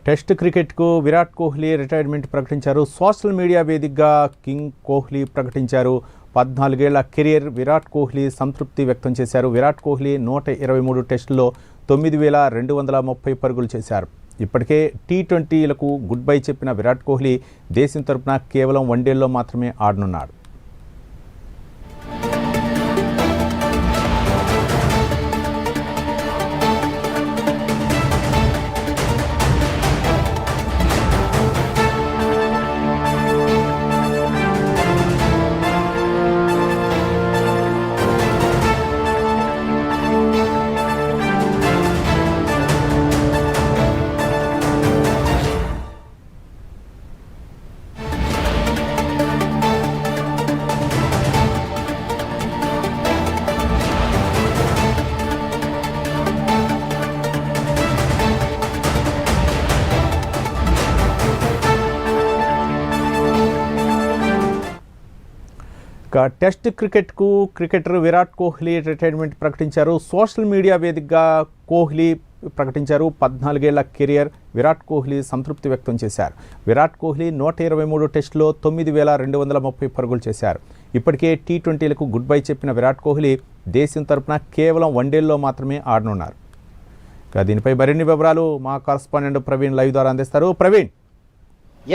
Test క్రికెట్కు Virat Kohli retirement ప్రకటించారు. Social media వేదికగా కింగ్ కోహ్లీ ప్రకటించారు. 14 ఏళ్ల కెరీర్ విరాట్ కోహ్లీ సంతృప్తి వ్యక్తం చేశారు. విరాట్ కోహ్లీ 123 టెస్టుల్లో 9,230 పరుగులు చేశారు. ఇప్పటికే టీ20లకు గుడ్ బై చెప్పిన విరాట్ కోహ్లీ దేశం తరపున కేవలం వన్డేల్లో మాత్రమే ఆడనున్నాడు. టెస్ట్ క్రికెట్కు క్రికెటర్ విరాట్ కోహ్లీ రిటైర్మెంట్ ప్రకటించారు. సోషల్ మీడియా వేదికగా కోహ్లీ ప్రకటించారు. 14 ఏళ్ల కెరియర్ విరాట్ కోహ్లీ సంతృప్తి వ్యక్తం చేశారు. విరాట్ కోహ్లీ 123 టెస్టులో 9,230 పరుగులు చేశారు. ఇప్పటికే టీ20లకు గుడ్ బై చెప్పిన విరాట్ కోహ్లీ దేశం తరపున కేవలం వన్డేల్లో మాత్రమే ఆడనున్నారు. దీనిపై మరిన్ని వివరాలు మా కరస్పాండెంట్ ప్రవీణ్ లైవ్ ద్వారా అందిస్తారు. ప్రవీణ్.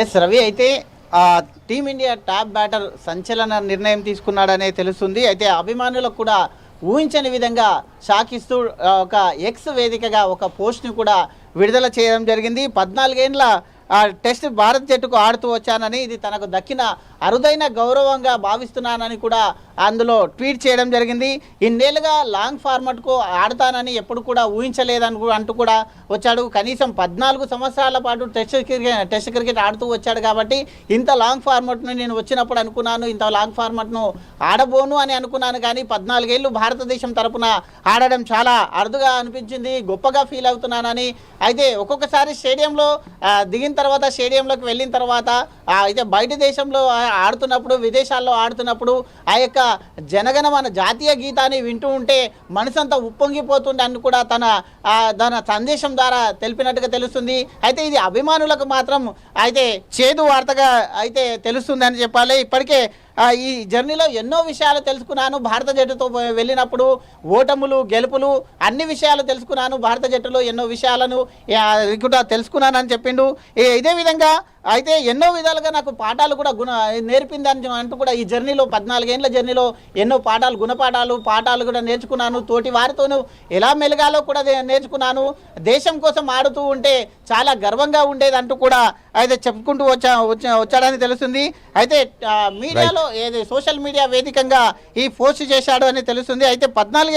ఎస్ రవి, అయితే టీమిండియా టాప్ బ్యాటర్ సంచలన నిర్ణయం తీసుకున్నాడనే తెలుస్తుంది. అయితే అభిమానులకు కూడా ఊహించని విధంగా షాక్ ఇస్తూ ఒక ఎక్స్ వేదికగా ఒక పోస్ట్ని కూడా విడుదల చేయడం జరిగింది. 14 ఏళ్ల టెస్ట్ భారత్ జట్టుకు ఆడుతూ వచ్చానని, ఇది తనకు దక్కిన అరుదైన గౌరవంగా భావిస్తున్నానని కూడా అందులో ట్వీట్ చేయడం జరిగింది. ఇన్నేళ్ళుగా లాంగ్ ఫార్మాట్కు ఆడతానని ఎప్పుడు కూడా ఊహించలేదని అంటూ కూడా వచ్చాడు. కనీసం 14 సంవత్సరాల పాటు టెస్ట్ క్రికెట్ ఆడుతూ వచ్చాడు కాబట్టి ఇంత లాంగ్ ఫార్మాట్ను నేను వచ్చినప్పుడు అనుకున్నాను, ఇంత లాంగ్ ఫార్మాట్ను ఆడబోను అని అనుకున్నాను. కానీ 14 ఏళ్ళు భారతదేశం తరపున ఆడడం చాలా అరుదుగా అనిపించింది, గొప్పగా ఫీల్ అవుతున్నానని. అయితే ఒక్కొక్కసారి స్టేడియంలో దిగిన తర్వాత, స్టేడియంలోకి వెళ్ళిన తర్వాత, అయితే బయట దేశంలో ఆడుతున్నప్పుడు, విదేశాల్లో ఆడుతున్నప్పుడు ఆ యొక్క జనగణమన జాతీయ గీతాన్ని వింటూ ఉంటే మనసంతా ఉప్పొంగిపోతుంది అని కూడా తన సందేశం ద్వారా తెలిపినట్టుగా తెలుస్తుంది. అయితే ఇది అభిమానులకు మాత్రం అయితే చేదు వార్తగా అయితే తెలుస్తుందని చెప్పాలి. ఇప్పటికే ఈ జర్నీలో ఎన్నో విషయాలు తెలుసుకున్నాను. భారత జట్టుతో వెళ్ళినప్పుడు ఓటములు, గెలుపులు అన్ని విషయాలు తెలుసుకున్నాను. భారత జట్టులో ఎన్నో విషయాలను కూడా తెలుసుకున్నానని చెప్పిండు. ఇదే విధంగా అయితే ఎన్నో విధాలుగా నాకు పాఠాలు కూడా నేర్పిందని అంటూ కూడా ఈ జర్నీలో 14 ఏళ్ల జర్నీలో ఎన్నో పాఠాలు, పాఠాలు కూడా నేర్చుకున్నాను. తోటి వారితోనూ ఎలా మెలగాలో కూడా నేర్చుకున్నాను. దేశం కోసం ఆడుతూ ఉంటే చాలా గర్వంగా ఉండేది అంటూ కూడా అయితే చెప్పుకుంటూ వచ్చాడని తెలుస్తుంది. అయితే మీడియాలో సోషల్ మీడియా వేదికగా ఈ పోస్ట్ చేశాడు అని తెలుస్తుంది. అయితే 14